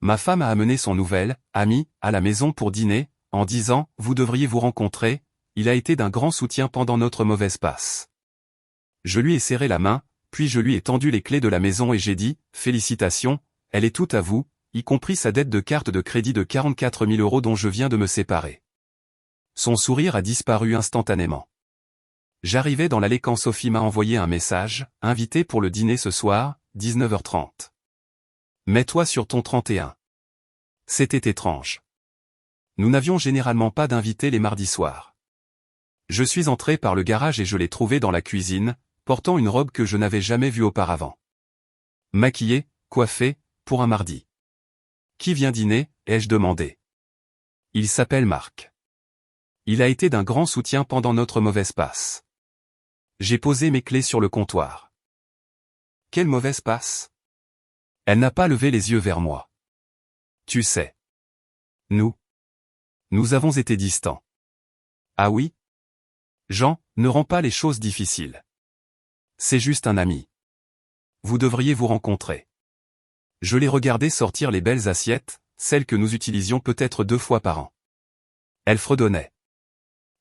Ma femme a amené son nouvel ami à la maison pour dîner, en disant « Vous devriez vous rencontrer, il a été d'un grand soutien pendant notre mauvaise passe. » Je lui ai serré la main, puis je lui ai tendu les clés de la maison et j'ai dit « Félicitations, elle est toute à vous, y compris sa dette de carte de crédit de 44 000 € dont je viens de me séparer. » Son sourire a disparu instantanément. J'arrivais dans l'allée quand Sophie m'a envoyé un message, invité pour le dîner ce soir, 19h30. Mets-toi sur ton 31. C'était étrange. Nous n'avions généralement pas d'invités les mardis soirs. Je suis entré par le garage et je l'ai trouvé dans la cuisine, portant une robe que je n'avais jamais vue auparavant. Maquillé, coiffé, pour un mardi. Qui vient dîner, ai-je demandé. Il s'appelle Marc. Il a été d'un grand soutien pendant notre mauvaise passe. J'ai posé mes clés sur le comptoir. Quelle mauvaise passe? Elle n'a pas levé les yeux vers moi. Tu sais. Nous avons été distants. Ah oui? Jean, ne rend pas les choses difficiles. C'est juste un ami. Vous devriez vous rencontrer. Je l'ai regardé sortir les belles assiettes, celles que nous utilisions peut-être 2 fois par an. Elle fredonnait.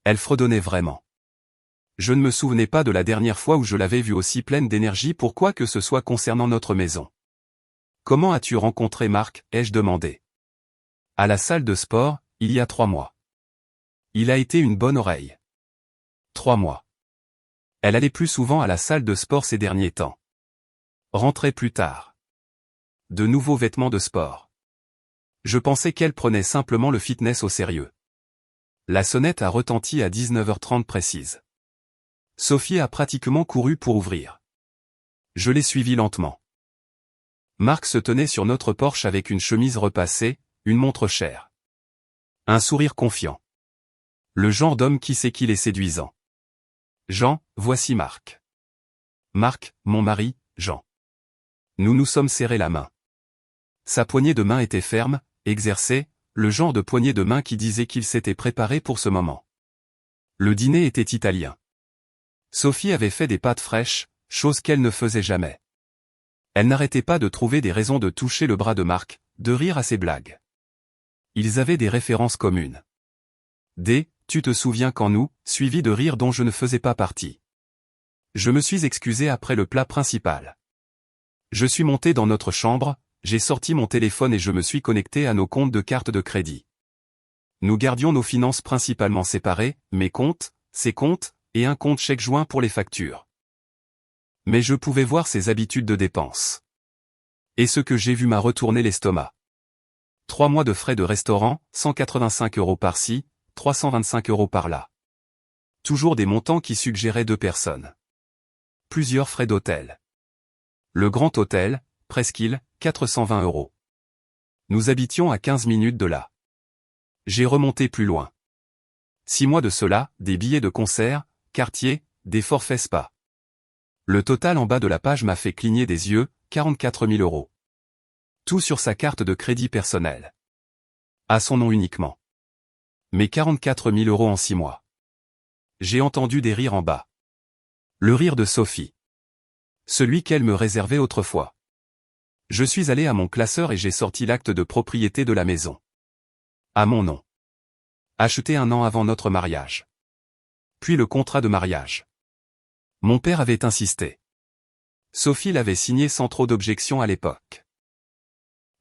Elle fredonnait vraiment. Je ne me souvenais pas de la dernière fois où je l'avais vue aussi pleine d'énergie pour quoi que ce soit concernant notre maison. Comment as-tu rencontré Marc, ai-je demandé. À la salle de sport, il y a 3 mois. Il a été une bonne oreille. 3 mois. Elle allait plus souvent à la salle de sport ces derniers temps. Rentrait plus tard. De nouveaux vêtements de sport. Je pensais qu'elle prenait simplement le fitness au sérieux. La sonnette a retenti à 19h30 précise. Sophie a pratiquement couru pour ouvrir. Je l'ai suivi lentement. Marc se tenait sur notre porche avec une chemise repassée, une montre chère. Un sourire confiant. Le genre d'homme qui sait qu'il est séduisant. Jean, voici Marc. Marc, mon mari, Jean. Nous nous sommes serrés la main. Sa poignée de main était ferme, exercée, le genre de poignée de main qui disait qu'il s'était préparé pour ce moment. Le dîner était italien. Sophie avait fait des pâtes fraîches, chose qu'elle ne faisait jamais. Elle n'arrêtait pas de trouver des raisons de toucher le bras de Marc, de rire à ses blagues. Ils avaient des références communes. Tu te souviens quand nous, suivi de rires dont je ne faisais pas partie. Je me suis excusé après le plat principal. Je suis monté dans notre chambre, j'ai sorti mon téléphone et je me suis connecté à nos comptes de carte de crédit. Nous gardions nos finances principalement séparées, mes comptes, ses comptes, et un compte chèque joint pour les factures. Mais je pouvais voir ses habitudes de dépenses. Et ce que j'ai vu m'a retourné l'estomac. 3 mois de frais de restaurant, 185 € par-ci, 325 € par-là. Toujours des montants qui suggéraient 2 personnes. Plusieurs frais d'hôtel. Le Grand Hôtel, Presqu'île, 420 €. Nous habitions à 15 minutes de là. J'ai remonté plus loin. 6 mois de cela, des billets de concert, quartier, des forfaits spa. Le total en bas de la page m'a fait cligner des yeux, 44 000 €. Tout sur sa carte de crédit personnelle. À son nom uniquement. Mais 44 000 € en 6 mois. J'ai entendu des rires en bas. Le rire de Sophie. Celui qu'elle me réservait autrefois. Je suis allé à mon classeur et j'ai sorti l'acte de propriété de la maison. À mon nom. Acheté 1 an avant notre mariage. Puis le contrat de mariage. Mon père avait insisté. Sophie l'avait signé sans trop d'objections à l'époque.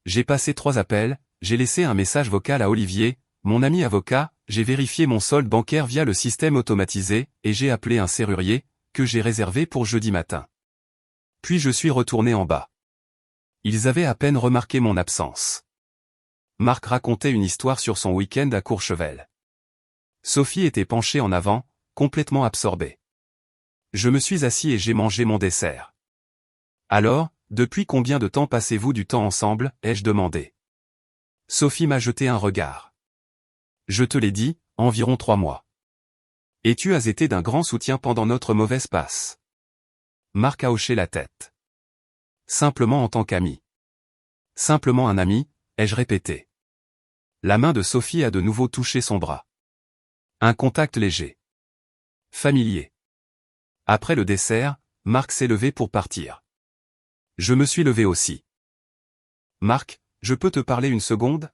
J'ai passé 3 appels, j'ai laissé un message vocal à Olivier, mon ami avocat, j'ai vérifié mon solde bancaire via le système automatisé, et j'ai appelé un serrurier, que j'ai réservé pour jeudi matin. Puis je suis retourné en bas. Ils avaient à peine remarqué mon absence. Marc racontait une histoire sur son week-end à Courchevel. Sophie était penchée en avant, complètement absorbée. Je me suis assis et j'ai mangé mon dessert. Alors, depuis combien de temps passez-vous du temps ensemble, ai-je demandé. Sophie m'a jeté un regard. Je te l'ai dit, environ 3 mois. Et tu as été d'un grand soutien pendant notre mauvaise passe. Marc a hoché la tête. Simplement en tant qu'ami. Simplement un ami, ai-je répété. La main de Sophie a de nouveau touché son bras. Un contact léger. Familier. Après le dessert, Marc s'est levé pour partir. Je me suis levé aussi. Marc, Je peux te parler une seconde?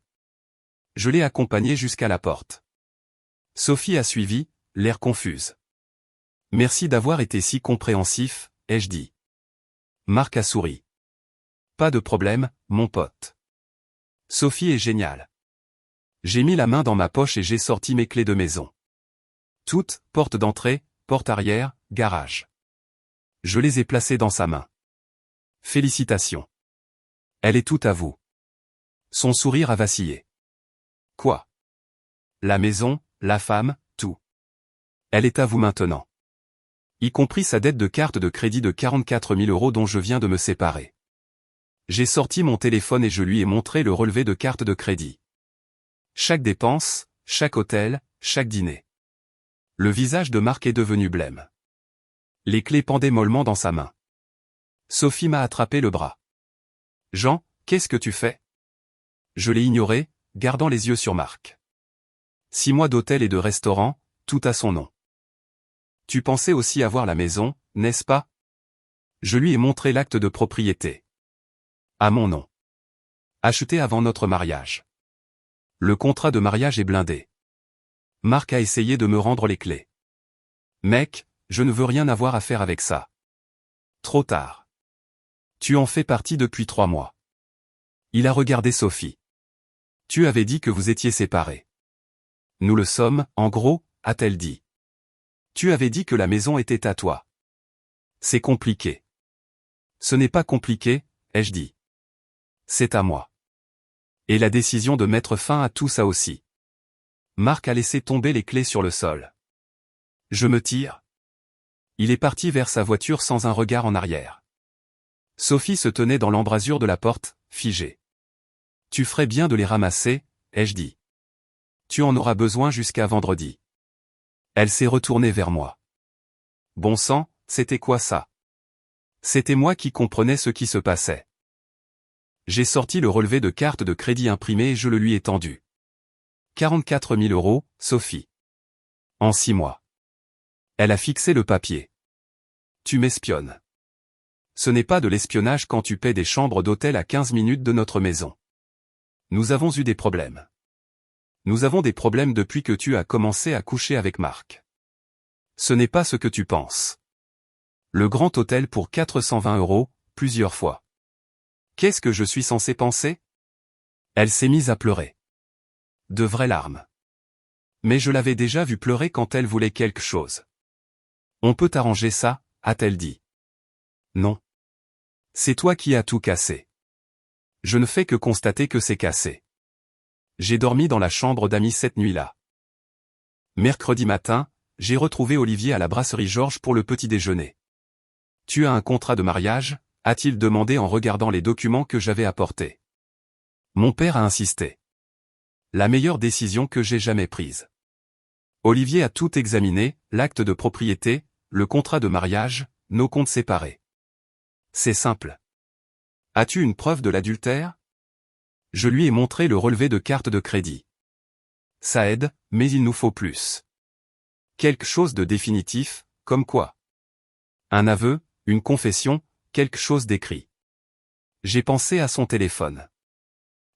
Je l'ai accompagnée jusqu'à la porte. Sophie a suivi, l'air confuse. Merci d'avoir été si compréhensif, ai-je dit. Marc a souri. Pas de problème, mon pote. Sophie est géniale. J'ai mis la main dans ma poche et j'ai sorti mes clés de maison. Toutes, porte d'entrée, porte arrière, garage. Je les ai placées dans sa main. Félicitations. Elle est toute à vous. Son sourire a vacillé. Quoi? La maison, la femme, tout. Elle est à vous maintenant. Y compris sa dette de carte de crédit de 44 000 € dont je viens de me séparer. J'ai sorti mon téléphone et je lui ai montré le relevé de carte de crédit. Chaque dépense, chaque hôtel, chaque dîner. Le visage de Marc est devenu blême. Les clés pendaient mollement dans sa main. Sophie m'a attrapé le bras. Jean, qu'est-ce que tu fais? Je l'ai ignoré, gardant les yeux sur Marc. 6 mois d'hôtel et de restaurant, tout à son nom. Tu pensais aussi avoir la maison, n'est-ce pas? Je lui ai montré l'acte de propriété. À mon nom. Acheté avant notre mariage. Le contrat de mariage est blindé. Marc a essayé de me rendre les clés. Mec, je ne veux rien avoir à faire avec ça. Trop tard. Tu en fais partie depuis 3 mois. Il a regardé Sophie. Tu avais dit que vous étiez séparés. Nous le sommes, en gros, a-t-elle dit. Tu avais dit que la maison était à toi. C'est compliqué. Ce n'est pas compliqué, ai-je dit. C'est à moi. Et la décision de mettre fin à tout ça aussi. Marc a laissé tomber les clés sur le sol. Je me tire. Il est parti vers sa voiture sans un regard en arrière. Sophie se tenait dans l'embrasure de la porte, figée. Tu ferais bien de les ramasser, ai-je dit. Tu en auras besoin jusqu'à vendredi. Elle s'est retournée vers moi. Bon sang, c'était quoi ça? C'était moi qui comprenais ce qui se passait. J'ai sorti le relevé de carte de crédit imprimé et je le lui ai tendu. 44 000 €, Sophie. En 6 mois. Elle a fixé le papier. Tu m'espionnes. Ce n'est pas de l'espionnage quand tu paies des chambres d'hôtel à 15 minutes de notre maison. Nous avons eu des problèmes. Nous avons des problèmes depuis que tu as commencé à coucher avec Marc. Ce n'est pas ce que tu penses. Le grand hôtel pour 420 €, plusieurs fois. Qu'est-ce que je suis censé penser? Elle s'est mise à pleurer. De vraies larmes. Mais je l'avais déjà vue pleurer quand elle voulait quelque chose. On peut arranger ça, a-t-elle dit. Non. C'est toi qui as tout cassé. Je ne fais que constater que c'est cassé. J'ai dormi dans la chambre d'amis cette nuit-là. Mercredi matin, j'ai retrouvé Olivier à la brasserie Georges pour le petit déjeuner. Tu as un contrat de mariage? A-t-il demandé en regardant les documents que j'avais apportés. Mon père a insisté. La meilleure décision que j'ai jamais prise. Olivier a tout examiné, l'acte de propriété, le contrat de mariage, nos comptes séparés. C'est simple. As-tu une preuve de l'adultère? Je lui ai montré le relevé de carte de crédit. Ça aide, mais il nous faut plus. Quelque chose de définitif, comme quoi? Un aveu, une confession, quelque chose d'écrit. J'ai pensé à son téléphone.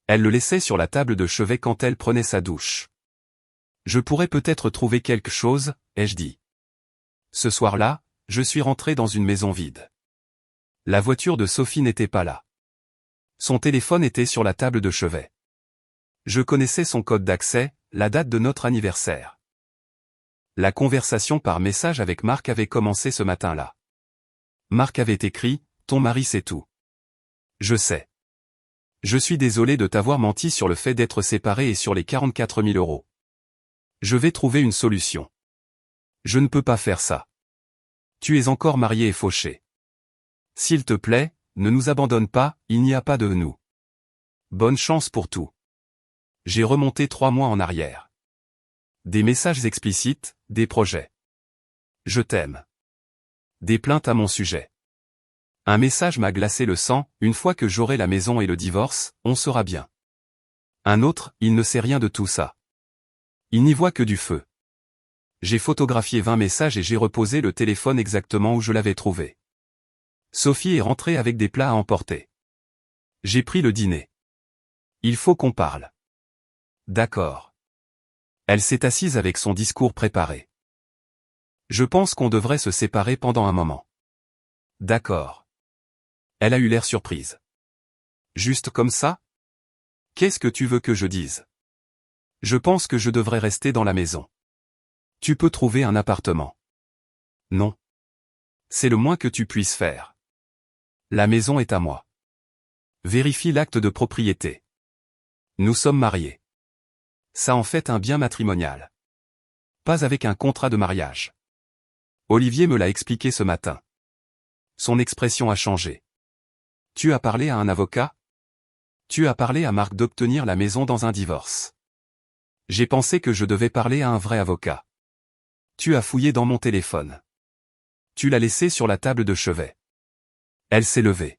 Elle le laissait sur la table de chevet quand elle prenait sa douche. Je pourrais peut-être trouver quelque chose, ai-je dit. Ce soir-là, je suis rentré dans une maison vide. La voiture de Sophie n'était pas là. Son téléphone était sur la table de chevet. Je connaissais son code d'accès, la date de notre anniversaire. La conversation par message avec Marc avait commencé ce matin-là. Marc avait écrit « Ton mari sait tout. » Je sais. Je suis désolé de t'avoir menti sur le fait d'être séparé et sur les 44 000 €. Je vais trouver une solution. Je ne peux pas faire ça. Tu es encore marié et fauché. S'il te plaît, ne nous abandonne pas, il n'y a pas de nous. Bonne chance pour tout. J'ai remonté 3 mois en arrière. Des messages explicites, des projets. Je t'aime. Des plaintes à mon sujet. Un message m'a glacé le sang, une fois que j'aurai la maison et le divorce, on sera bien. Un autre, il ne sait rien de tout ça. Il n'y voit que du feu. J'ai photographié 20 messages et j'ai reposé le téléphone exactement où je l'avais trouvé. Sophie est rentrée avec des plats à emporter. J'ai pris le dîner. Il faut qu'on parle. D'accord. Elle s'est assise avec son discours préparé. Je pense qu'on devrait se séparer pendant un moment. D'accord. Elle a eu l'air surprise. Juste comme ça? Qu'est-ce que tu veux que je dise? Je pense que je devrais rester dans la maison. Tu peux trouver un appartement. Non. C'est le moins que tu puisses faire. La maison est à moi. Vérifie l'acte de propriété. Nous sommes mariés. Ça en fait un bien matrimonial. Pas avec un contrat de mariage. Olivier me l'a expliqué ce matin. Son expression a changé. Tu as parlé à un avocat? Tu as parlé à Marc d'obtenir la maison dans un divorce. J'ai pensé que je devais parler à un vrai avocat. Tu as fouillé dans mon téléphone. Tu l'as laissé sur la table de chevet. Elle s'est levée.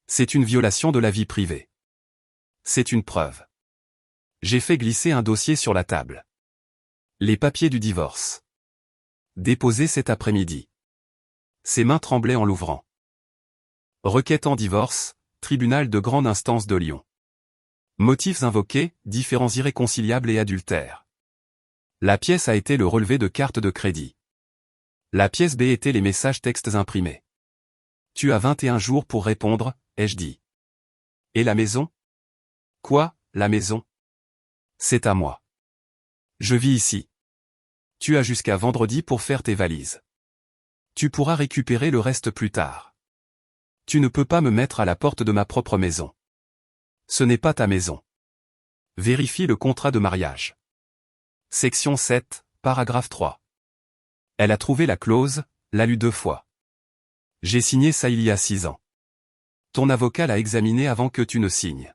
C'est une violation de la vie privée. C'est une preuve. J'ai fait glisser un dossier sur la table. Les papiers du divorce. Déposés cet après-midi. Ses mains tremblaient en l'ouvrant. Requête en divorce, tribunal de grande instance de Lyon. Motifs invoqués, différends irréconciliables et adultères. La pièce A était le relevé de carte de crédit. La pièce B était les messages textes imprimés. Tu as 21 jours pour répondre, ai-je dit. Et la maison? Quoi, la maison? C'est à moi. Je vis ici. Tu as jusqu'à vendredi pour faire tes valises. Tu pourras récupérer le reste plus tard. Tu ne peux pas me mettre à la porte de ma propre maison. Ce n'est pas ta maison. Vérifie le contrat de mariage. Section 7, paragraphe 3. Elle a trouvé la clause, l'a lue 2 fois. J'ai signé ça il y a 6 ans. Ton avocat l'a examiné avant que tu ne signes.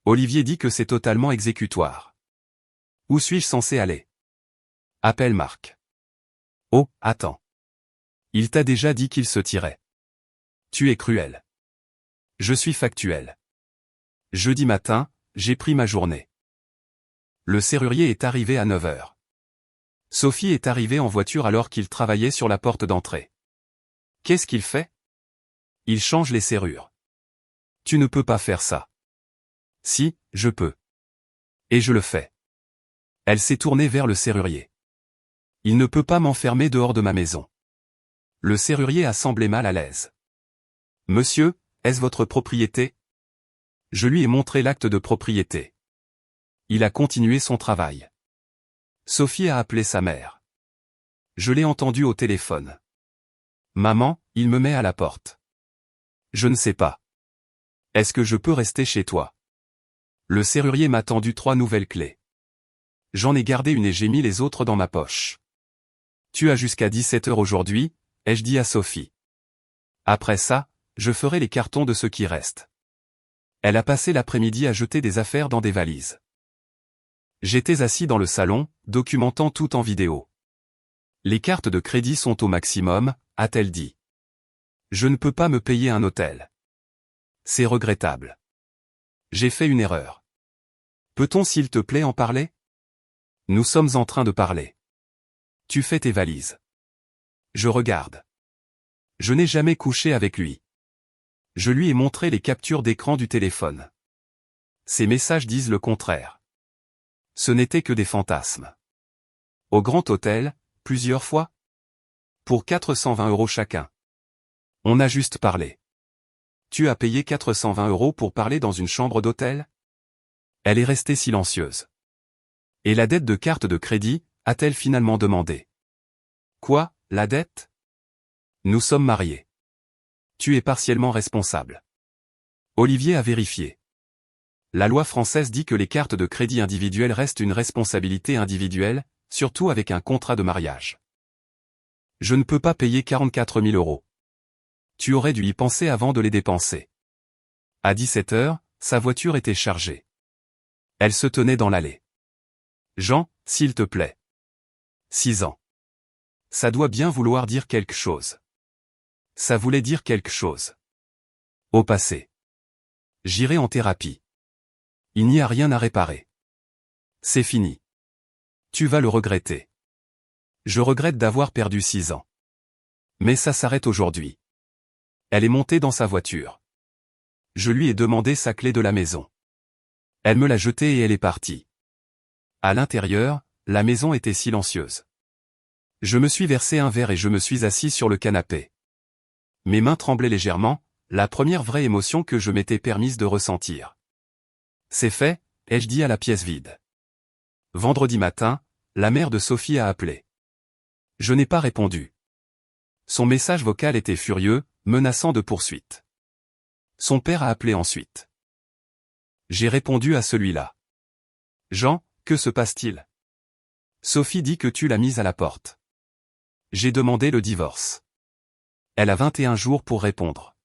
Olivier dit que c'est totalement exécutoire. Où suis-je censé aller? Appelle Marc. Oh, attends. Il t'a déjà dit qu'il se tirait. Tu es cruel. Je suis factuel. Jeudi matin, j'ai pris ma journée. Le serrurier est arrivé à 9 heures. Sophie est arrivée en voiture alors qu'il travaillait sur la porte d'entrée. Qu'est-ce qu'il fait? Il change les serrures. Tu ne peux pas faire ça. Si, je peux. Et je le fais. Elle s'est tournée vers le serrurier. Il ne peut pas m'enfermer dehors de ma maison. Le serrurier a semblé mal à l'aise. Monsieur, est-ce votre propriété? Je lui ai montré l'acte de propriété. Il a continué son travail. Sophie a appelé sa mère. Je l'ai entendu au téléphone. Maman, il me met à la porte. Je ne sais pas. Est-ce que je peux rester chez toi? Le serrurier m'a tendu 3 nouvelles clés. J'en ai gardé une et j'ai mis les autres dans ma poche. Tu as jusqu'à 17 heures aujourd'hui, ai-je dit à Sophie. Après ça, je ferai les cartons de ce qui reste. Elle a passé l'après-midi à jeter des affaires dans des valises. J'étais assis dans le salon, documentant tout en vidéo. Les cartes de crédit sont au maximum, a-t-elle dit. Je ne peux pas me payer un hôtel. C'est regrettable. J'ai fait une erreur. Peut-on s'il te plaît en parler? Nous sommes en train de parler. Tu fais tes valises. Je regarde. Je n'ai jamais couché avec lui. Je lui ai montré les captures d'écran du téléphone. Ces messages disent le contraire. Ce n'était que des fantasmes. Au Grand Hôtel, plusieurs fois? Pour 420 € chacun. On a juste parlé. Tu as payé 420 € pour parler dans une chambre d'hôtel? Elle est restée silencieuse. Et la dette de carte de crédit, a-t-elle finalement demandé? Quoi, la dette? Nous sommes mariés. Tu es partiellement responsable. Olivier a vérifié. La loi française dit que les cartes de crédit individuelles restent une responsabilité individuelle, surtout avec un contrat de mariage. Je ne peux pas payer 44 000 €. Tu aurais dû y penser avant de les dépenser. À 17 heures, sa voiture était chargée. Elle se tenait dans l'allée. Jean, s'il te plaît. 6 ans. Ça doit bien vouloir dire quelque chose. Ça voulait dire quelque chose. Au passé. J'irai en thérapie. Il n'y a rien à réparer. C'est fini. Tu vas le regretter. Je regrette d'avoir perdu 6 ans. Mais ça s'arrête aujourd'hui. Elle est montée dans sa voiture. Je lui ai demandé sa clé de la maison. Elle me l'a jeté et elle est partie. À l'intérieur, la maison était silencieuse. Je me suis versé un verre et je me suis assis sur le canapé. Mes mains tremblaient légèrement, la première vraie émotion que je m'étais permise de ressentir. C'est fait, ai-je dit à la pièce vide. Vendredi matin, la mère de Sophie a appelé. Je n'ai pas répondu. Son message vocal était furieux, menaçant de poursuite. Son père a appelé ensuite. J'ai répondu à celui-là. Jean, que se passe-t-il? Sophie dit que tu l'as mise à la porte. J'ai demandé le divorce. Elle a 21 jours pour répondre.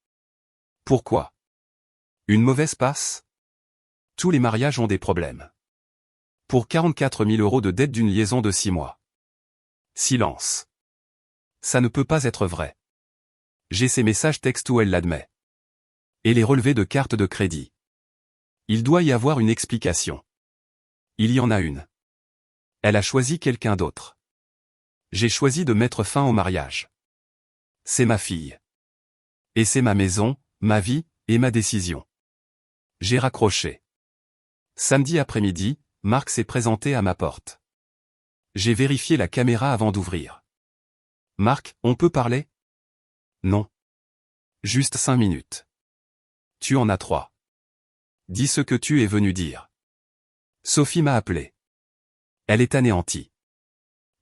Pourquoi? Une mauvaise passe? Tous les mariages ont des problèmes. Pour 44 000 € de dette d'une liaison de 6 mois. Silence. Ça ne peut pas être vrai. J'ai ses messages textes où elle l'admet. Et les relevés de carte de crédit. Il doit y avoir une explication. Il y en a une. Elle a choisi quelqu'un d'autre. J'ai choisi de mettre fin au mariage. C'est ma fille. Et c'est ma maison, ma vie, et ma décision. J'ai raccroché. Samedi après-midi, Marc s'est présenté à ma porte. J'ai vérifié la caméra avant d'ouvrir. Marc, on peut parler? Non. Juste 5 minutes. Tu en as 3. Dis ce que tu es venu dire. Sophie m'a appelé. Elle est anéantie.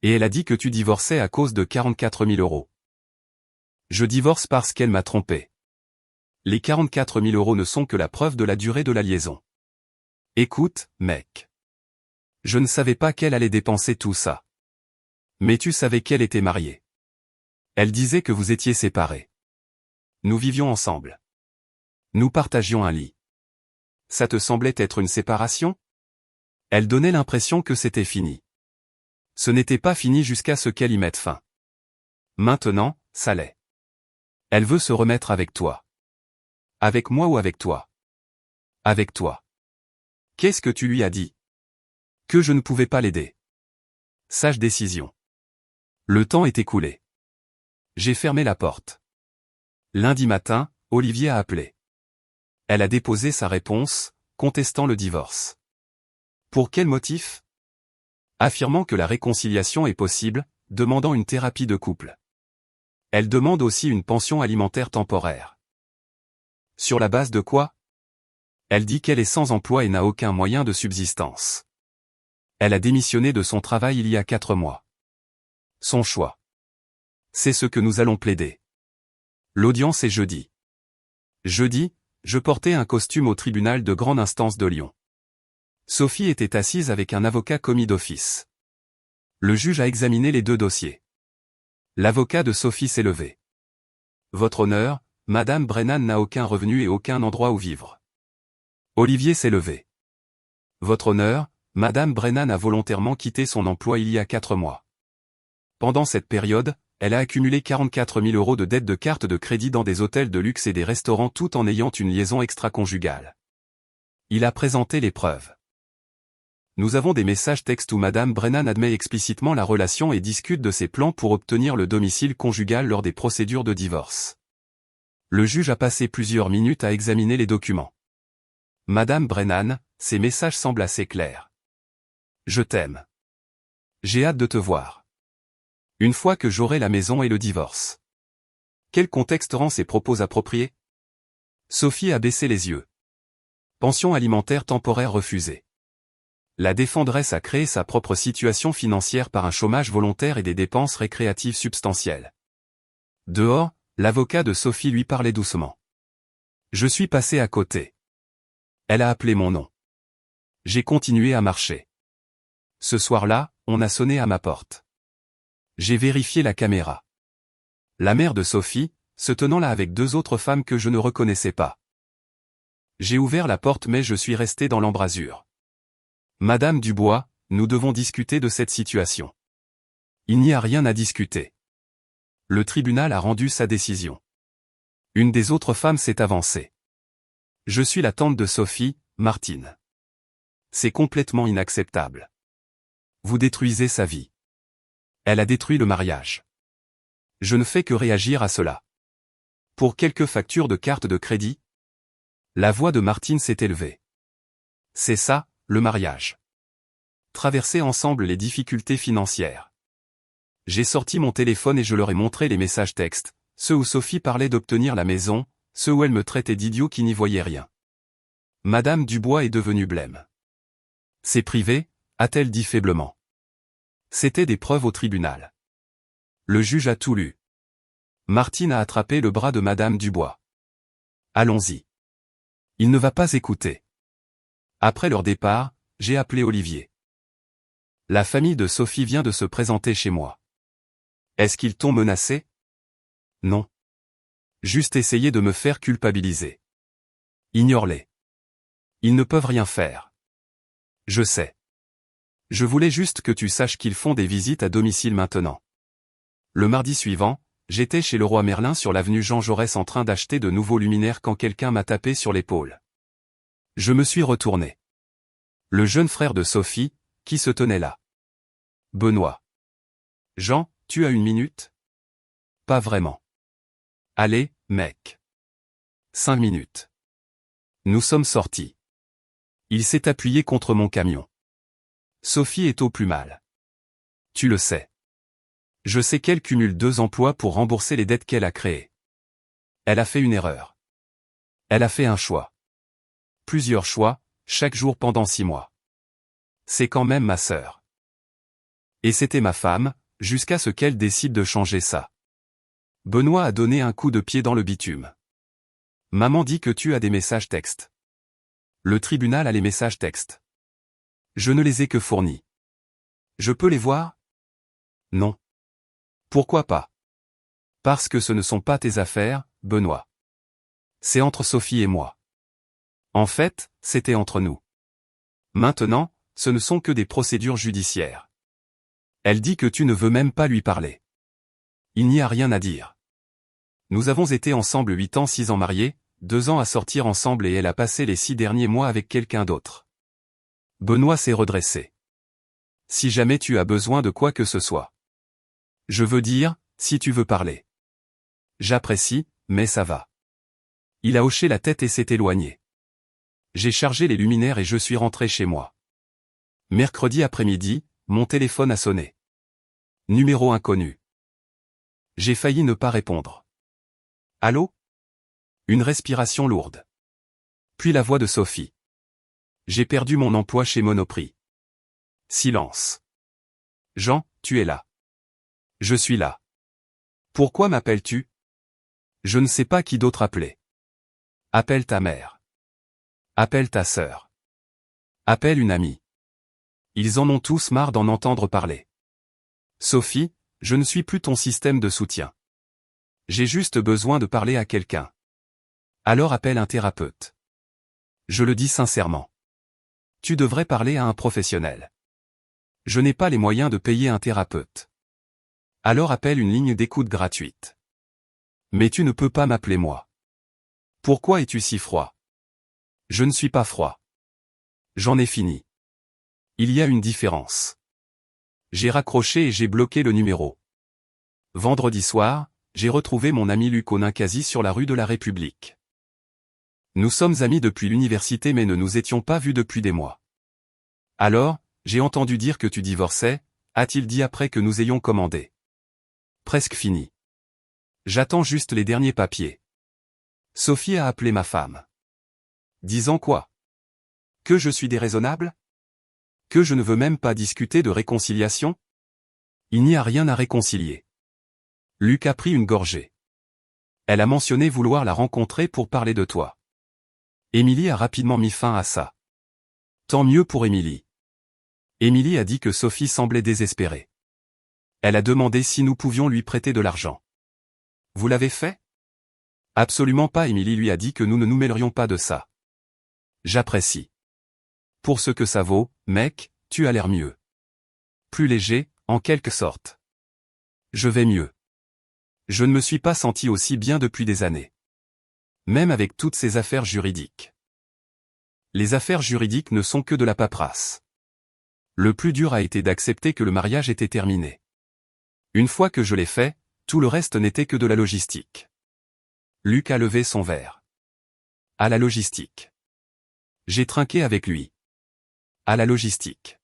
Et elle a dit que tu divorçais à cause de 44 000 €. Je divorce parce qu'elle m'a trompé. Les 44 000 € ne sont que la preuve de la durée de la liaison. Écoute, mec. Je ne savais pas qu'elle allait dépenser tout ça. Mais tu savais qu'elle était mariée. Elle disait que vous étiez séparés. Nous vivions ensemble. Nous partagions un lit. Ça te semblait être une séparation? Elle donnait l'impression que c'était fini. Ce n'était pas fini jusqu'à ce qu'elle y mette fin. Maintenant, ça l'est. Elle veut se remettre avec toi. Avec moi ou avec toi? Avec toi. Qu'est-ce que tu lui as dit? Que je ne pouvais pas l'aider. Sage décision. Le temps est écoulé. J'ai fermé la porte. Lundi matin, Olivier a appelé. Elle a déposé sa réponse, contestant le divorce. Pour quel motif? Affirmant que la réconciliation est possible, demandant une thérapie de couple. Elle demande aussi une pension alimentaire temporaire. Sur la base de quoi? Elle dit qu'elle est sans emploi et n'a aucun moyen de subsistance. Elle a démissionné de son travail il y a 4 mois. Son choix. C'est ce que nous allons plaider. L'audience est jeudi. Jeudi, je portais un costume au tribunal de grande instance de Lyon. Sophie était assise avec un avocat commis d'office. Le juge a examiné les 2 dossiers. L'avocat de Sophie s'est levé. Votre honneur, Madame Brennan n'a aucun revenu et aucun endroit où vivre. Olivier s'est levé. Votre honneur, Madame Brennan a volontairement quitté son emploi il y a 4 mois. Pendant cette période, elle a accumulé 44 000 € de dettes de carte de crédit dans des hôtels de luxe et des restaurants tout en ayant une liaison extra-conjugale. Il a présenté les preuves. Nous avons des messages textes où Madame Brennan admet explicitement la relation et discute de ses plans pour obtenir le domicile conjugal lors des procédures de divorce. Le juge a passé plusieurs minutes à examiner les documents. Madame Brennan, ces messages semblent assez clairs. Je t'aime. J'ai hâte de te voir. Une fois que j'aurai la maison et le divorce. Quel contexte rend ces propos appropriés? Sophie a baissé les yeux. Pension alimentaire temporaire refusée. La défendresse a créé sa propre situation financière par un chômage volontaire et des dépenses récréatives substantielles. Dehors, l'avocat de Sophie lui parlait doucement. Je suis passé à côté. Elle a appelé mon nom. J'ai continué à marcher. Ce soir-là, on a sonné à ma porte. J'ai vérifié la caméra. La mère de Sophie, se tenant là avec 2 autres femmes que je ne reconnaissais pas. J'ai ouvert la porte mais je suis resté dans l'embrasure. Madame Dubois, nous devons discuter de cette situation. Il n'y a rien à discuter. Le tribunal a rendu sa décision. Une des autres femmes s'est avancée. Je suis la tante de Sophie, Martine. C'est complètement inacceptable. Vous détruisez sa vie. Elle a détruit le mariage. Je ne fais que réagir à cela. Pour quelques factures de carte de crédit? La voix de Martine s'est élevée. C'est ça, le mariage. Traverser ensemble les difficultés financières. J'ai sorti mon téléphone et je leur ai montré les messages textes, ceux où Sophie parlait d'obtenir la maison, ceux où elle me traitait d'idiot qui n'y voyait rien. Madame Dubois est devenue blême. C'est privé, a-t-elle dit faiblement. C'était des preuves au tribunal. Le juge a tout lu. Martine a attrapé le bras de Madame Dubois. Allons-y. Il ne va pas écouter. Après leur départ, j'ai appelé Olivier. La famille de Sophie vient de se présenter chez moi. Est-ce qu'ils t'ont menacé? Non. Juste essayer de me faire culpabiliser. Ignore-les. Ils ne peuvent rien faire. Je sais. Je voulais juste que tu saches qu'ils font des visites à domicile maintenant. Le mardi suivant, j'étais chez Leroy Merlin sur l'avenue Jean Jaurès en train d'acheter de nouveaux luminaires quand quelqu'un m'a tapé sur l'épaule. Je me suis retourné. Le jeune frère de Sophie, qui se tenait là. Benoît. Jean, tu as une minute? Pas vraiment. Allez, mec. 5 minutes. Nous sommes sortis. Il s'est appuyé contre mon camion. Sophie est au plus mal. Tu le sais. Je sais qu'elle cumule 2 emplois pour rembourser les dettes qu'elle a créées. Elle a fait une erreur. Elle a fait un choix. Plusieurs choix, chaque jour pendant 6 mois. C'est quand même ma sœur. Et c'était ma femme, jusqu'à ce qu'elle décide de changer ça. Benoît a donné un coup de pied dans le bitume. Maman dit que tu as des messages textes. Le tribunal a les messages textes. Je ne les ai que fournis. Je peux les voir? Non. Pourquoi pas? Parce que ce ne sont pas tes affaires, Benoît. C'est entre Sophie et moi. En fait, c'était entre nous. Maintenant, ce ne sont que des procédures judiciaires. Elle dit que tu ne veux même pas lui parler. Il n'y a rien à dire. Nous avons été ensemble 8 ans 6 ans mariés, 2 ans à sortir ensemble et elle a passé les 6 derniers mois avec quelqu'un d'autre. Benoît s'est redressé. Si jamais tu as besoin de quoi que ce soit. Je veux dire, si tu veux parler. J'apprécie, mais ça va. Il a hoché la tête et s'est éloigné. J'ai chargé les luminaires et je suis rentré chez moi. Mercredi après-midi, mon téléphone a sonné. Numéro inconnu. J'ai failli ne pas répondre. Allô? Une respiration lourde. Puis la voix de Sophie. J'ai perdu mon emploi chez Monoprix. Silence. Jean, tu es là. Je suis là. Pourquoi m'appelles-tu? Je ne sais pas qui d'autre appeler. Appelle ta mère. Appelle ta sœur. Appelle une amie. Ils en ont tous marre d'en entendre parler. Sophie, je ne suis plus ton système de soutien. J'ai juste besoin de parler à quelqu'un. Alors appelle un thérapeute. Je le dis sincèrement. Tu devrais parler à un professionnel. Je n'ai pas les moyens de payer un thérapeute. Alors appelle une ligne d'écoute gratuite. Mais tu ne peux pas m'appeler moi. Pourquoi es-tu si froid? Je ne suis pas froid. J'en ai fini. Il y a une différence. J'ai raccroché et j'ai bloqué le numéro. Vendredi soir, j'ai retrouvé mon ami Luc au Ninkasi sur la rue de la République. Nous sommes amis depuis l'université mais ne nous étions pas vus depuis des mois. Alors, j'ai entendu dire que tu divorçais, a-t-il dit après que nous ayons commandé. Presque fini. J'attends juste les derniers papiers. Sophie a appelé ma femme. Disant quoi? Que je suis déraisonnable? Que je ne veux même pas discuter de réconciliation? Il n'y a rien à réconcilier. Luc a pris une gorgée. Elle a mentionné vouloir la rencontrer pour parler de toi. Émilie a rapidement mis fin à ça. Tant mieux pour Émilie. Émilie a dit que Sophie semblait désespérée. Elle a demandé si nous pouvions lui prêter de l'argent. Vous l'avez fait? Absolument pas. Émilie lui a dit que nous ne nous mêlerions pas de ça. J'apprécie. Pour ce que ça vaut, mec, tu as l'air mieux. Plus léger, en quelque sorte. Je vais mieux. Je ne me suis pas senti aussi bien depuis des années. Même avec toutes ces affaires juridiques. Les affaires juridiques ne sont que de la paperasse. Le plus dur a été d'accepter que le mariage était terminé. Une fois que je l'ai fait, tout le reste n'était que de la logistique. Luc a levé son verre. À la logistique. J'ai trinqué avec lui. À la logistique.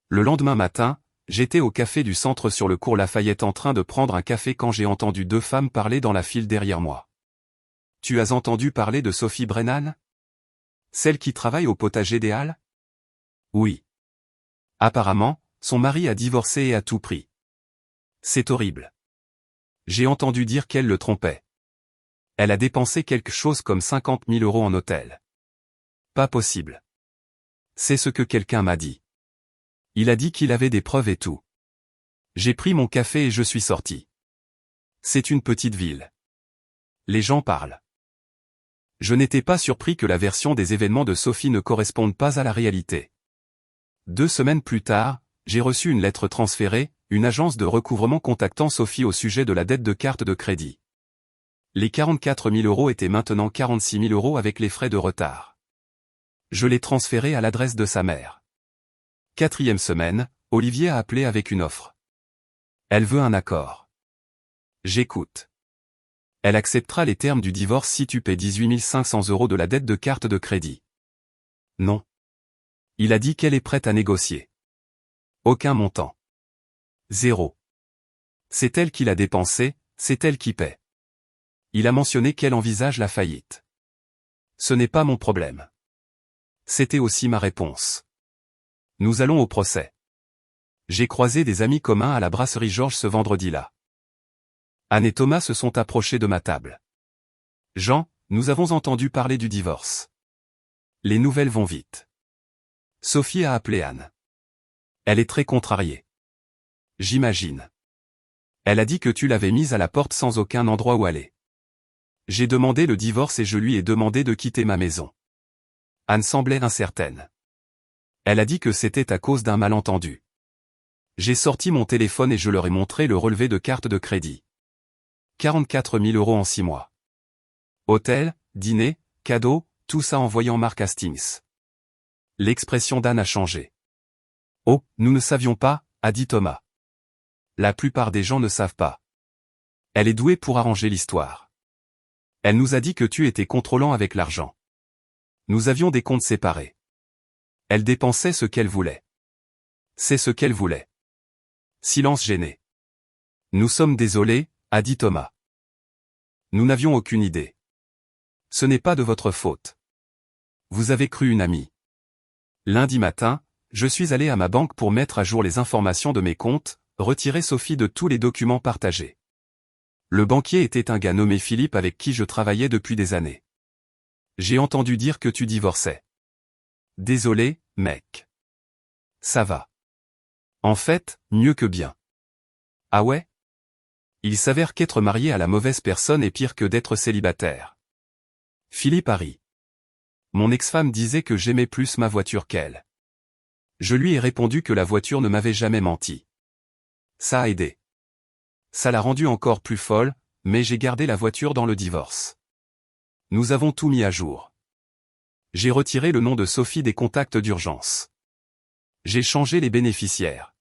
Le lendemain matin, j'étais au café du centre sur le cours Lafayette en train de prendre un café quand j'ai entendu deux femmes parler dans la file derrière moi. Tu as entendu parler de Sophie Brennan? Celle qui travaille au potager des Halles? Oui. Apparemment, son mari a divorcé et à tout prix. C'est horrible. J'ai entendu dire qu'elle le trompait. Elle a dépensé quelque chose comme 50 000 € en hôtel. Pas possible. C'est ce que quelqu'un m'a dit. Il a dit qu'il avait des preuves et tout. J'ai pris mon café et je suis sorti. C'est une petite ville. Les gens parlent. Je n'étais pas surpris que la version des événements de Sophie ne corresponde pas à la réalité. 2 semaines plus tard, j'ai reçu une lettre transférée, une agence de recouvrement contactant Sophie au sujet de la dette de carte de crédit. Les 44 000 € étaient maintenant 46 000 € avec les frais de retard. Je l'ai transféré à l'adresse de sa mère. 4e semaine, Olivier a appelé avec une offre. Elle veut un accord. J'écoute. Elle acceptera les termes du divorce si tu paies 18 500 € de la dette de carte de crédit. Non. Il a dit qu'elle est prête à négocier. Aucun montant. 0. C'est elle qui l'a dépensé, c'est elle qui paie. Il a mentionné qu'elle envisage la faillite. Ce n'est pas mon problème. C'était aussi ma réponse. Nous allons au procès. J'ai croisé des amis communs à la brasserie Georges ce vendredi-là. Anne et Thomas se sont approchés de ma table. Jean, nous avons entendu parler du divorce. Les nouvelles vont vite. Sophie a appelé Anne. Elle est très contrariée. J'imagine. Elle a dit que tu l'avais mise à la porte sans aucun endroit où aller. J'ai demandé le divorce et je lui ai demandé de quitter ma maison. Anne semblait incertaine. Elle a dit que c'était à cause d'un malentendu. J'ai sorti mon téléphone et je leur ai montré le relevé de carte de crédit. 44 000 € en 6 mois. Hôtel, dîner, cadeaux, tout ça en voyant Mark Hastings. L'expression d'Anne a changé. Oh, nous ne savions pas, a dit Thomas. La plupart des gens ne savent pas. Elle est douée pour arranger l'histoire. Elle nous a dit que tu étais contrôlant avec l'argent. Nous avions des comptes séparés. Elle dépensait ce qu'elle voulait. C'est ce qu'elle voulait. Silence gêné. Nous sommes désolés, a dit Thomas. Nous n'avions aucune idée. Ce n'est pas de votre faute. Vous avez cru une amie. Lundi matin, je suis allé à ma banque pour mettre à jour les informations de mes comptes, retirer Sophie de tous les documents partagés. Le banquier était un gars nommé Philippe avec qui je travaillais depuis des années. J'ai entendu dire que tu divorçais. Désolé, mec. Ça va. En fait, mieux que bien. Ah ouais? Il s'avère qu'être marié à la mauvaise personne est pire que d'être célibataire. Philippe a ri. Mon ex-femme disait que j'aimais plus ma voiture qu'elle. Je lui ai répondu que la voiture ne m'avait jamais menti. Ça a aidé. Ça l'a rendue encore plus folle, mais j'ai gardé la voiture dans le divorce. Nous avons tout mis à jour. J'ai retiré le nom de Sophie des contacts d'urgence. J'ai changé les bénéficiaires.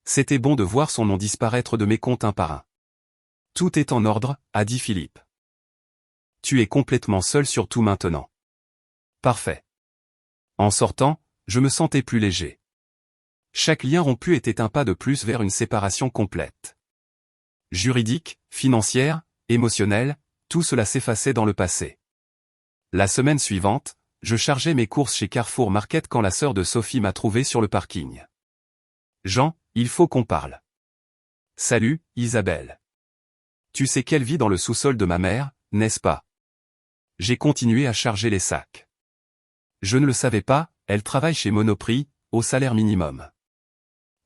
C'était bon de voir son nom disparaître de mes comptes un par un. Tout est en ordre, a dit Philippe. Tu es complètement seul sur tout maintenant. Parfait. En sortant, je me sentais plus léger. Chaque lien rompu était un pas de plus vers une séparation complète. Juridique, financière, émotionnelle, tout cela s'effaçait dans le passé. La semaine suivante, je chargeais mes courses chez Carrefour Market quand la sœur de Sophie m'a trouvé sur le parking. Jean, il faut qu'on parle. Salut, Isabelle. Tu sais qu'elle vit dans le sous-sol de ma mère, n'est-ce pas? J'ai continué à charger les sacs. Je ne le savais pas, elle travaille chez Monoprix, au salaire minimum.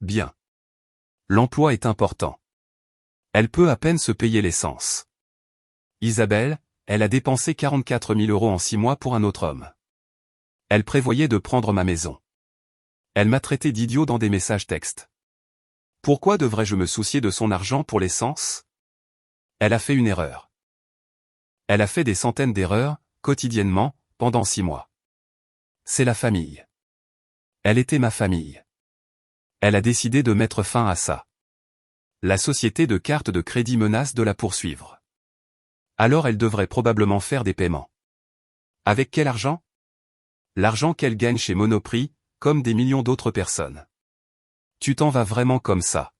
Bien. L'emploi est important. Elle peut à peine se payer l'essence. Isabelle, elle a dépensé 44 000 € en 6 mois pour un autre homme. Elle prévoyait de prendre ma maison. Elle m'a traité d'idiot dans des messages textes. Pourquoi devrais-je me soucier de son argent pour l'essence? Elle a fait une erreur. Elle a fait des centaines d'erreurs, quotidiennement, pendant 6 mois. C'est la famille. Elle était ma famille. Elle a décidé de mettre fin à ça. La société de cartes de crédit menace de la poursuivre. Alors elle devrait probablement faire des paiements. Avec quel argent? L'argent qu'elle gagne chez Monoprix, comme des millions d'autres personnes. Tu t'en vas vraiment comme ça.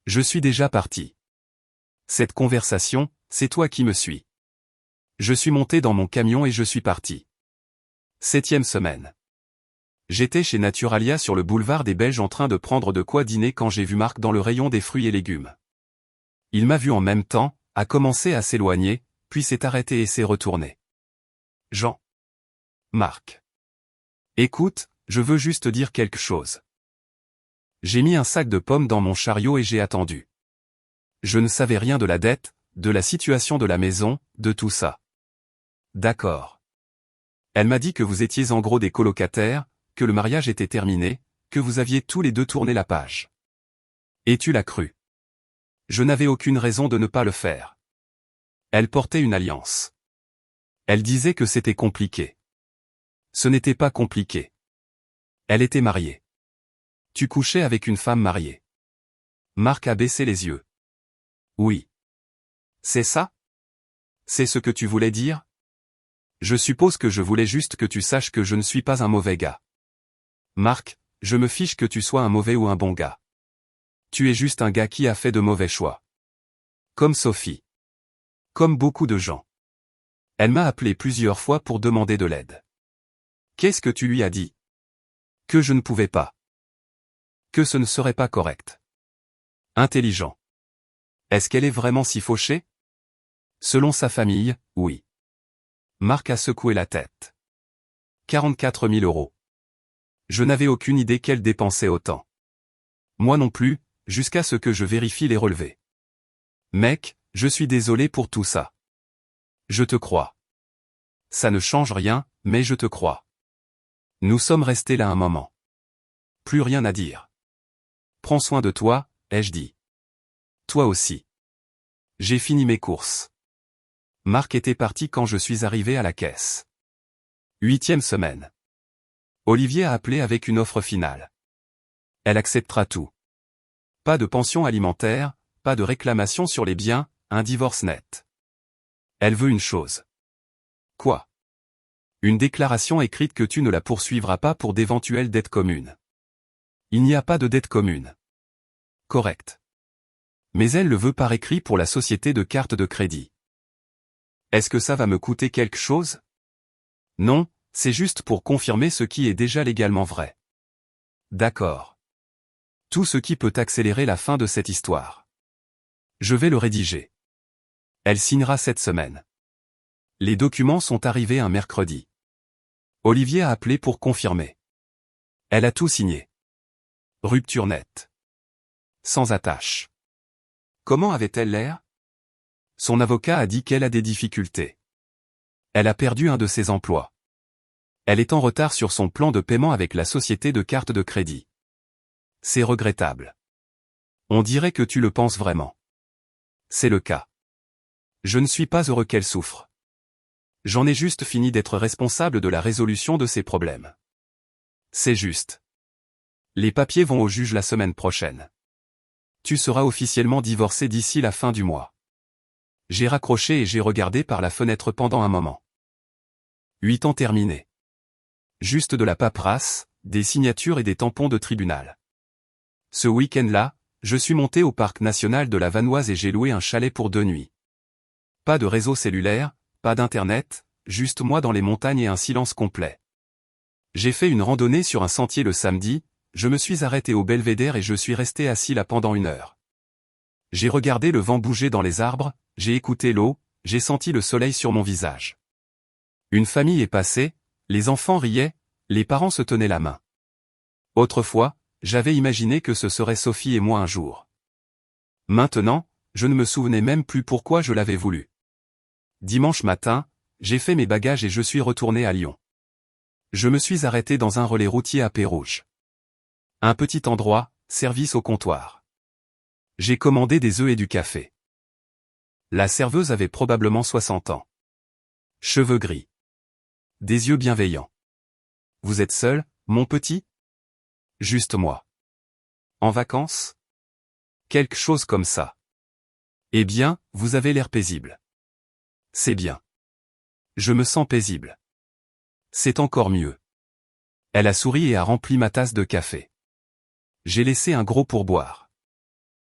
Je suis déjà parti. Cette conversation, c'est toi qui me suis. Je suis monté dans mon camion et je suis parti. 7e semaine. J'étais chez Naturalia sur le boulevard des Belges en train de prendre de quoi dîner quand j'ai vu Marc dans le rayon des fruits et légumes. Il m'a vu en même temps, a commencé à s'éloigner, puis s'est arrêté et s'est retourné. Jean. Marc. Écoute, je veux juste dire quelque chose. J'ai mis un sac de pommes dans mon chariot et j'ai attendu. Je ne savais rien de la dette, de la situation de la maison, de tout ça. D'accord. Elle m'a dit que vous étiez en gros des colocataires, que le mariage était terminé, que vous aviez tous les deux tourné la page. Et tu l'as cru. Je n'avais aucune raison de ne pas le faire. Elle portait une alliance. Elle disait que c'était compliqué. Ce n'était pas compliqué. Elle était mariée. Tu couchais avec une femme mariée. Marc a baissé les yeux. Oui. C'est ça? C'est ce que tu voulais dire? Je suppose que je voulais juste que tu saches que je ne suis pas un mauvais gars. Marc, je me fiche que tu sois un mauvais ou un bon gars. Tu es juste un gars qui a fait de mauvais choix. Comme Sophie. Comme beaucoup de gens. Elle m'a appelé plusieurs fois pour demander de l'aide. Qu'est-ce que tu lui as dit? Que je ne pouvais pas. Que ce ne serait pas correct. Intelligent. Est-ce qu'elle est vraiment si fauchée? Selon sa famille, oui. Marc a secoué la tête. 44 000 €. Je n'avais aucune idée qu'elle dépensait autant. Moi non plus, jusqu'à ce que je vérifie les relevés. Mec, je suis désolé pour tout ça. Je te crois. Ça ne change rien, mais je te crois. Nous sommes restés là un moment. Plus rien à dire. Prends soin de toi, ai-je dit. Toi aussi. J'ai fini mes courses. Marc était parti quand je suis arrivé à la caisse. 8e semaine. Olivier a appelé avec une offre finale. Elle acceptera tout. Pas de pension alimentaire, pas de réclamation sur les biens, un divorce net. Elle veut une chose. Quoi? Une déclaration écrite que tu ne la poursuivras pas pour d'éventuelles dettes communes. Il n'y a pas de dette commune. Correct. Mais elle le veut par écrit pour la société de carte de crédit. Est-ce que ça va me coûter quelque chose? Non, c'est juste pour confirmer ce qui est déjà légalement vrai. D'accord. Tout ce qui peut accélérer la fin de cette histoire. Je vais le rédiger. Elle signera cette semaine. Les documents sont arrivés un mercredi. Olivier a appelé pour confirmer. Elle a tout signé. Rupture nette. Sans attache. Comment avait-elle l'air? Son avocat a dit qu'elle a des difficultés. Elle a perdu un de ses emplois. Elle est en retard sur son plan de paiement avec la société de carte de crédit. C'est regrettable. On dirait que tu le penses vraiment. C'est le cas. Je ne suis pas heureux qu'elle souffre. J'en ai juste fini d'être responsable de la résolution de ses problèmes. C'est juste. Les papiers vont au juge la semaine prochaine. Tu seras officiellement divorcé d'ici la fin du mois. J'ai raccroché et j'ai regardé par la fenêtre pendant un moment. 8 ans terminés. Juste de la paperasse, des signatures et des tampons de tribunal. Ce week-end-là, je suis monté au parc national de la Vanoise et j'ai loué un chalet pour 2 nuits. Pas de réseau cellulaire, pas d'internet, juste moi dans les montagnes et un silence complet. J'ai fait une randonnée sur un sentier le samedi, je me suis arrêté au belvédère et je suis resté assis là pendant 1 heure. J'ai regardé le vent bouger dans les arbres, j'ai écouté l'eau, j'ai senti le soleil sur mon visage. Une famille est passée, les enfants riaient, les parents se tenaient la main. Autrefois, j'avais imaginé que ce serait Sophie et moi un jour. Maintenant, je ne me souvenais même plus pourquoi je l'avais voulu. Dimanche matin, j'ai fait mes bagages et je suis retourné à Lyon. Je me suis arrêté dans un relais routier à Pérouge. Un petit endroit, service au comptoir. J'ai commandé des œufs et du café. La serveuse avait probablement 60 ans. Cheveux gris. Des yeux bienveillants. Vous êtes seul, mon petit? Juste moi. En vacances? Quelque chose comme ça. Eh bien, vous avez l'air paisible. C'est bien. Je me sens paisible. C'est encore mieux. Elle a souri et a rempli ma tasse de café. J'ai laissé un gros pourboire.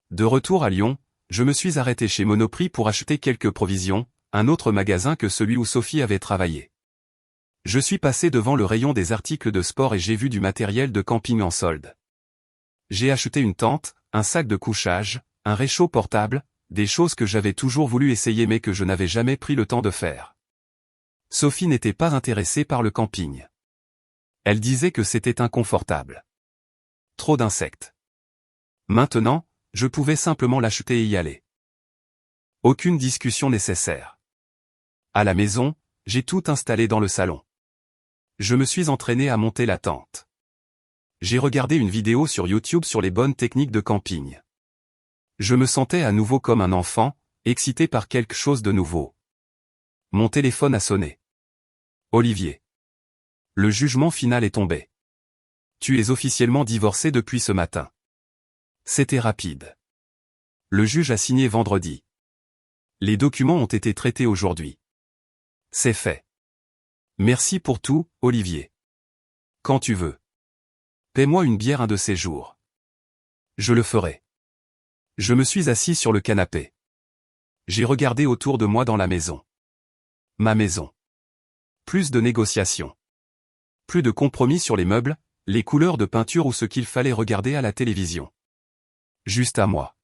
De retour à Lyon, je me suis arrêté chez Monoprix pour acheter quelques provisions, un autre magasin que celui où Sophie avait travaillé. Je suis passé devant le rayon des articles de sport et j'ai vu du matériel de camping en solde. J'ai acheté une tente, un sac de couchage, un réchaud portable, des choses que j'avais toujours voulu essayer mais que je n'avais jamais pris le temps de faire. Sophie n'était pas intéressée par le camping. Elle disait que c'était inconfortable. Trop d'insectes. Maintenant, je pouvais simplement l'acheter et y aller. Aucune discussion nécessaire. À la maison, j'ai tout installé dans le salon. Je me suis entraîné à monter la tente. J'ai regardé une vidéo sur YouTube sur les bonnes techniques de camping. Je me sentais à nouveau comme un enfant, excité par quelque chose de nouveau. Mon téléphone a sonné. Olivier. Le jugement final est tombé. Tu es officiellement divorcé depuis ce matin. C'était rapide. Le juge a signé vendredi. Les documents ont été traités aujourd'hui. C'est fait. Merci pour tout, Olivier. Quand tu veux. Paie-moi une bière un de ces jours. Je le ferai. Je me suis assis sur le canapé. J'ai regardé autour de moi dans la maison. Ma maison. Plus de négociations. Plus de compromis sur les meubles, les couleurs de peinture ou ce qu'il fallait regarder à la télévision. Juste à moi.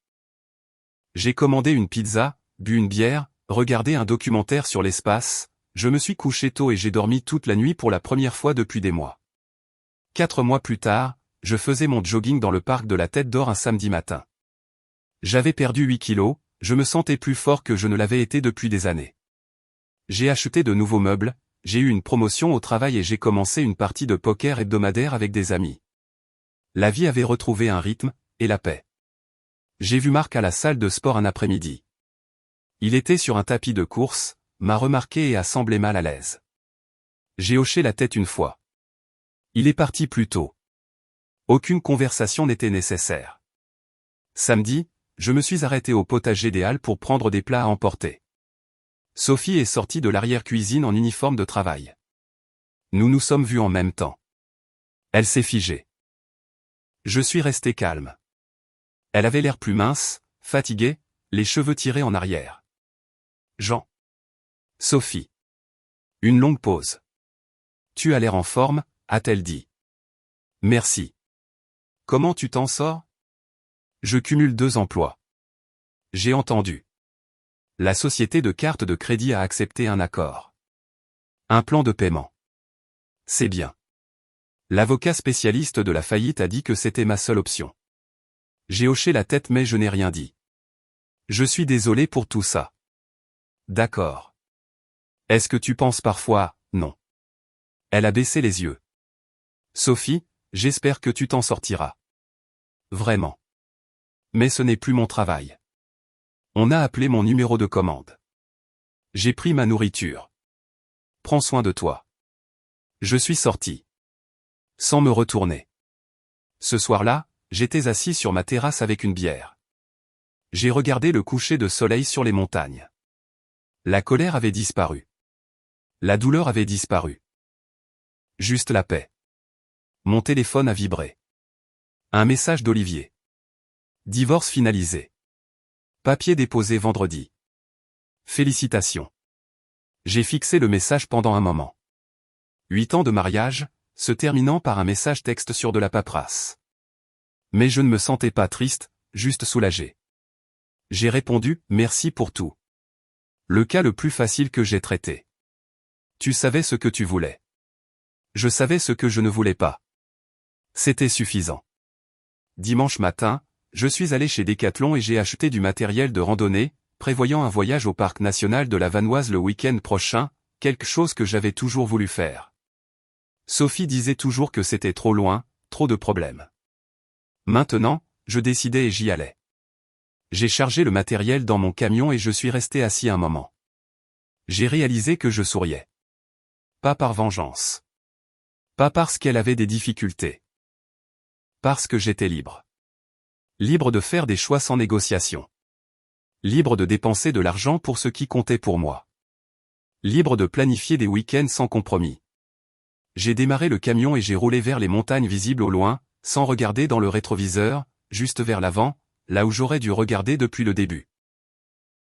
J'ai commandé une pizza, bu une bière, regardé un documentaire sur l'espace, je me suis couché tôt et j'ai dormi toute la nuit pour la première fois depuis des mois. 4 mois plus tard, je faisais mon jogging dans le parc de la Tête d'Or un samedi matin. J'avais perdu 8 kilos, je me sentais plus fort que je ne l'avais été depuis des années. J'ai acheté de nouveaux meubles, j'ai eu une promotion au travail et j'ai commencé une partie de poker hebdomadaire avec des amis. La vie avait retrouvé un rythme, et la paix. J'ai vu Marc à la salle de sport un après-midi. Il était sur un tapis de course, m'a remarqué et a semblé mal à l'aise. J'ai hoché la tête une fois. Il est parti plus tôt. Aucune conversation n'était nécessaire. Samedi, je me suis arrêté au potager des Halles pour prendre des plats à emporter. Sophie est sortie de l'arrière-cuisine en uniforme de travail. Nous nous sommes vus en même temps. Elle s'est figée. Je suis resté calme. Elle avait l'air plus mince, fatiguée, les cheveux tirés en arrière. Jean. Sophie. Une longue pause. Tu as l'air en forme, a-t-elle dit. Merci. Comment tu t'en sors? Je cumule 2 emplois. J'ai entendu. La société de carte de crédit a accepté un accord. Un plan de paiement. C'est bien. L'avocat spécialiste de la faillite a dit que c'était ma seule option. J'ai hoché la tête mais je n'ai rien dit. Je suis désolé pour tout ça. D'accord. Est-ce que tu penses parfois, non? Elle a baissé les yeux. Sophie, j'espère que tu t'en sortiras. Vraiment. Mais ce n'est plus mon travail. On a appelé mon numéro de commande. J'ai pris ma nourriture. Prends soin de toi. Je suis sorti. Sans me retourner. Ce soir-là, j'étais assis sur ma terrasse avec une bière. J'ai regardé le coucher de soleil sur les montagnes. La colère avait disparu. La douleur avait disparu. Juste la paix. Mon téléphone a vibré. Un message d'Olivier. Divorce finalisé. Papier déposé vendredi. Félicitations. J'ai fixé le message pendant un moment. 8 ans de mariage, se terminant par un message texte sur de la paperasse. Mais je ne me sentais pas triste, juste soulagé. J'ai répondu, merci pour tout. Le cas le plus facile que j'ai traité. Tu savais ce que tu voulais. Je savais ce que je ne voulais pas. C'était suffisant. Dimanche matin, je suis allé chez Decathlon et j'ai acheté du matériel de randonnée, prévoyant un voyage au parc national de la Vanoise le week-end prochain, quelque chose que j'avais toujours voulu faire. Sophie disait toujours que c'était trop loin, trop de problèmes. Maintenant, je décidais et j'y allais. J'ai chargé le matériel dans mon camion et je suis resté assis un moment. J'ai réalisé que je souriais. Pas par vengeance. Pas parce qu'elle avait des difficultés. Parce que j'étais libre. Libre de faire des choix sans négociation. Libre de dépenser de l'argent pour ce qui comptait pour moi. Libre de planifier des week-ends sans compromis. J'ai démarré le camion et j'ai roulé vers les montagnes visibles au loin, sans regarder dans le rétroviseur, juste vers l'avant, là où j'aurais dû regarder depuis le début.